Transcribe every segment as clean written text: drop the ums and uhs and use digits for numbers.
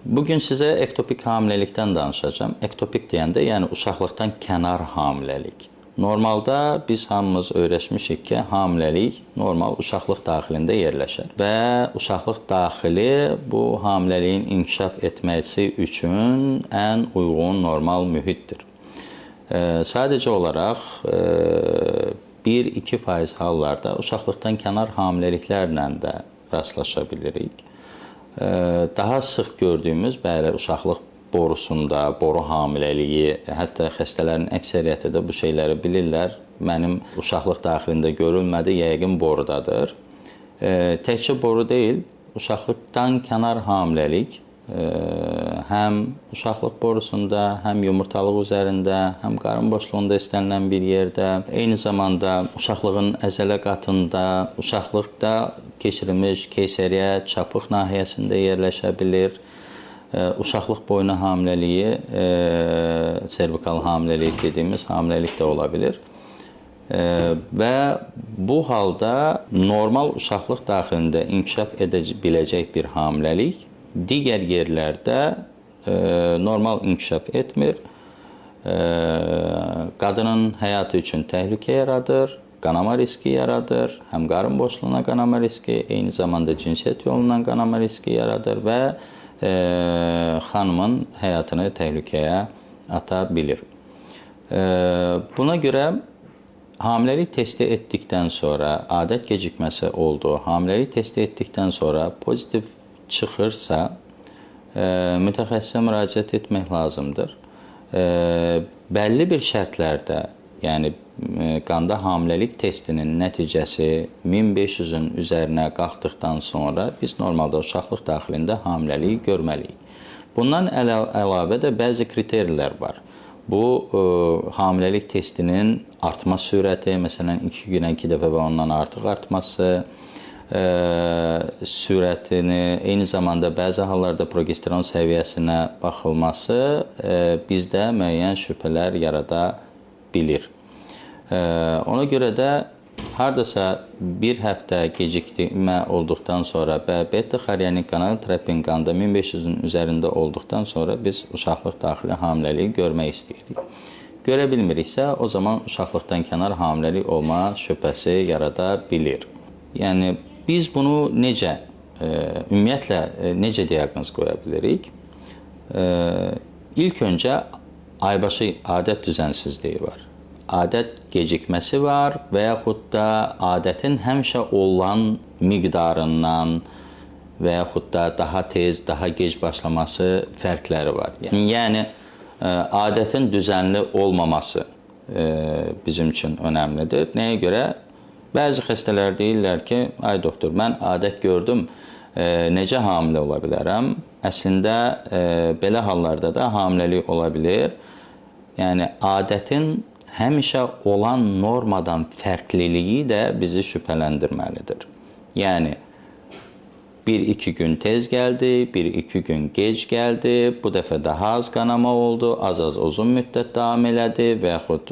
Bugün sizə ektopik hamiləlikdən danışacağım. Ektopik deyəndə, yəni uşaqlıqdan kənar hamiləlik. Normalda biz hamımız öyrəşmişik ki, hamiləlik normal uşaqlıq daxilində yerləşər və uşaqlıq daxili bu hamiləliyin inkişaf etməsi üçün ən uyğun normal mühitdir. Sadəcə olaraq 1-2% hallarda uşaqlıqdan kənar hamiləliklərlə də rastlaşa bilirik. Daha sıx gördüyümüz bəli uşaqlıq borusunda, boru hamiləliyi, hətta xəstələrin əksəriyyəti də bu şeyləri bilirlər. Mənim uşaqlıq daxilində görülmədi, yəqin borudadır. Təkcə boru deyil, uşaqlıqdan kənar hamiləlik həm uşaqlıq borusunda, həm yumurtalıq üzərində, həm qarın boşluğunda istənilən bir yerdə, eyni zamanda uşaqlığın əzələ qatında, uşaqlıqda keçirilmiş keysəriyyə çapıq nahiyəsində yerləşə bilir. Uşaqlıq boynu hamiləliyi, servikal hamiləlik dediyimiz hamiləlik də ola bilir. Və bu halda normal uşaqlıq daxilində inkişaf edə biləcək bir hamiləlik digər yerlərdə normal inkişaf etmir. Qadının həyatı üçün təhlükə yaradır, qanama riski yaradır, həm qarın boşluğuna qanama riski, eyni zamanda cinsiyyət yolundan qanama riski yaradır və xanımın həyatını təhlükəyə ata bilir. Buna görə hamiləlik testi etdikdən sonra, adət gecikməsi oldu, hamiləlik testi etdikdən sonra pozitiv çıxırsa, mütəxəssisə müraciət etmək lazımdır. Bəlli bir şərtlərdə, yəni qanda hamiləlik testinin nəticəsi 1500-ün üzərinə qalxdıqdan sonra biz normalda uşaqlıq daxilində hamiləliyi görməliyik. Bundan əlavə də bəzi kriterilər var. Bu, hamiləlik testinin artma sürəti, məsələn, 2 günə 2 dəfə və ondan artıq artması, sürətini, eyni zamanda bəzi hallarda progesteron səviyyəsinə baxılması bizdə müəyyən şübhələr yarada bilir. Ona görə də hardasa bir həftə gecikmə olduqdan sonra və beta-xorionik gonadotropin qanda 1500-ün üzərində olduqdan sonra biz uşaqlıq daxili hamiləliyi görmək istəyirik. Görə bilmiriksə, o zaman uşaqlıqdan kənar hamiləlik olma şübhəsi yarada bilir. Yəni, biz bunu necə, ümumiyyətlə, necə diaqnoz qoya bilirik? İlk öncə aybaşı adət düzənsizliyi var. Adət gecikməsi var və yaxud da adətin həmişə olan miqdarından və yaxud da daha tez, daha gec başlaması fərqləri var. Yəni, adətin düzənli olmaması bizim üçün önəmlidir. Nəyə görə? Bəzi xəstələr deyirlər ki, ay doktor, mən adət gördüm, necə hamilə ola bilərəm? Əslində, belə hallarda da hamiləlik ola bilir. Yəni, adətin həmişə olan normadan fərqliliyi də bizi şübhələndirməlidir. Yəni, 1-2 gün tez gəldi, 1-2 gün gec gəldi, bu dəfə daha az qanama oldu, az-az uzun müddət davam elədi və yaxud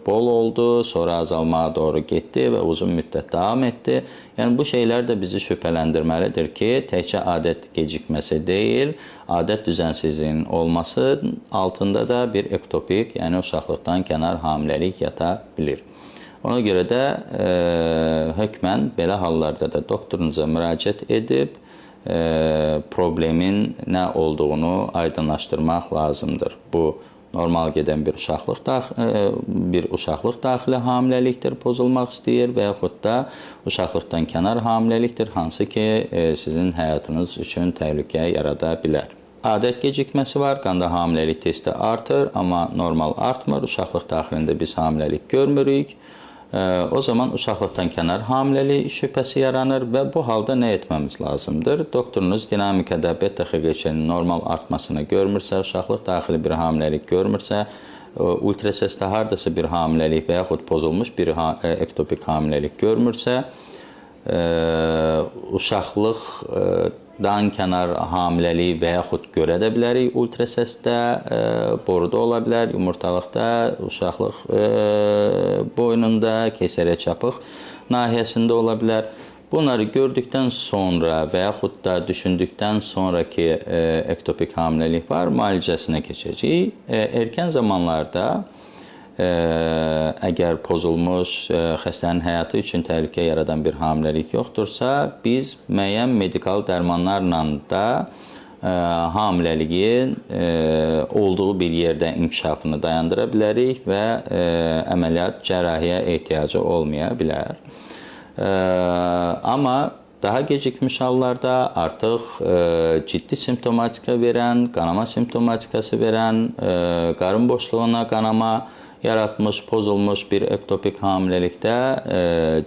bol oldu, sonra azalmağa doğru getdi və uzun müddət davam etdi. Yəni, bu şeylər də bizi şübhələndirməlidir ki, təkcə adət gecikməsi deyil, adət düzənsizliyinin olması altında da bir ektopik, yəni uşaqlıqdan kənar hamiləlik yata bilir. Ona görə də hökmən belə hallarda da doktorunuza müraciət edib problemin nə olduğunu aydınlaşdırmaq lazımdır. Bu, normal gedən bir uşaqlıq daxili hamiləlikdir, pozulmaq istəyir və yaxud da uşaqlıqdan kənar hamiləlikdir, hansı ki, sizin həyatınız üçün təhlükə yarada bilər. Adət gecikməsi var, qanda hamiləlik testi artır, amma normal artmır, uşaqlıq daxilində biz hamiləlik görmürük. O zaman uşaqlıqdan kənar hamiləlik şübhəsi yaranır və bu halda nə etməmiz lazımdır? Doktorunuz dinamikada beta-xorionikinin normal artmasını görmürsə, uşaqlıq daxili bir hamiləlik görmürsə, ultrasəsdə hardasa bir hamiləlik və yaxud pozulmuş bir ektopik hamiləlik görmürsə, uşaqlıqdan kənar hamiləliyi və yaxud görə də bilərik ultrasəsdə, boruda ola bilər, yumurtalıqda, uşaqlıq boynunda, keysəriyyə çapıq nahiyəsində ola bilər. Bunları gördükdən sonra və yaxud da düşündükdən sonraki ektopik hamiləlik var, müalicəsinə keçəcəyik. Erkən zamanlarda əgər pozulmuş, xəstənin həyatı üçün təhlükə yaradan bir hamiləlik yoxdursa, biz müəyyən medikal dərmanlarla da hamiləliyin olduğu bir yerdə inkişafını dayandıra bilərik və əməliyyat, cərrahiyə ehtiyacı olmaya bilər. Amma daha gecikmiş hallarda artıq ciddi simptomatika verən, qanama simptomatikası verən, qarın boşluğuna qanama yaratmış, pozulmuş bir ektopik hamiləlikdə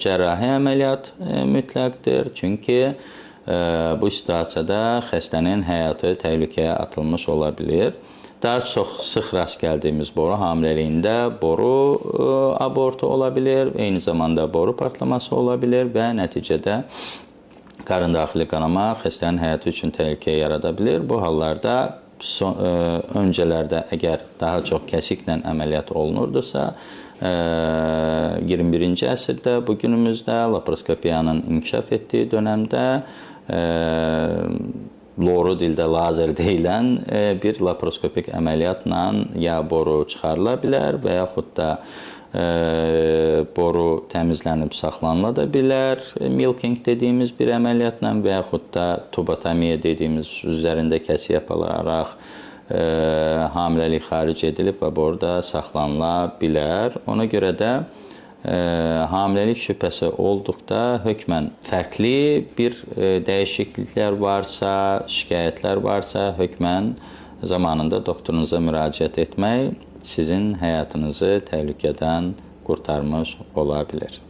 cərrahi əməliyyat mütləqdir. Çünki bu situasiyada xəstənin həyatı təhlükəyə atılmış ola bilir. Daha çox sıx rast gəldiyimiz boru hamiləliyində boru abortu ola bilir, eyni zamanda boru partlaması ola bilir və nəticədə qarın daxili qanama xəstənin həyatı üçün təhlükə yarada bilir. Bu hallarda öncələrdə əgər daha çox kəsiklə əməliyyat olunurdusa, 21-ci əsrdə, bugünümüzdə laparoskopiyanın inkişaf etdiyi dönəmdə loru dildə lazer deyilən bir laparoskopik əməliyyatla ya boru çıxarıla bilər və yaxud da boru təmizlənib saxlanıla da bilər. Milking dediyimiz bir əməliyyatla və yaxud da tubotomiya dediyimiz üzərində kəsik yapılaraq hamiləlik xaric edilib və boruda saxlanıla bilər. Ona görə də hamiləlik şübhəsi olduqda hökmən fərqli bir dəyişikliklər varsa, şikayətlər varsa, hökmən zamanında doktorunuza müraciət etmək sizin həyatınızı təhlükədən qurtarmış ola bilər.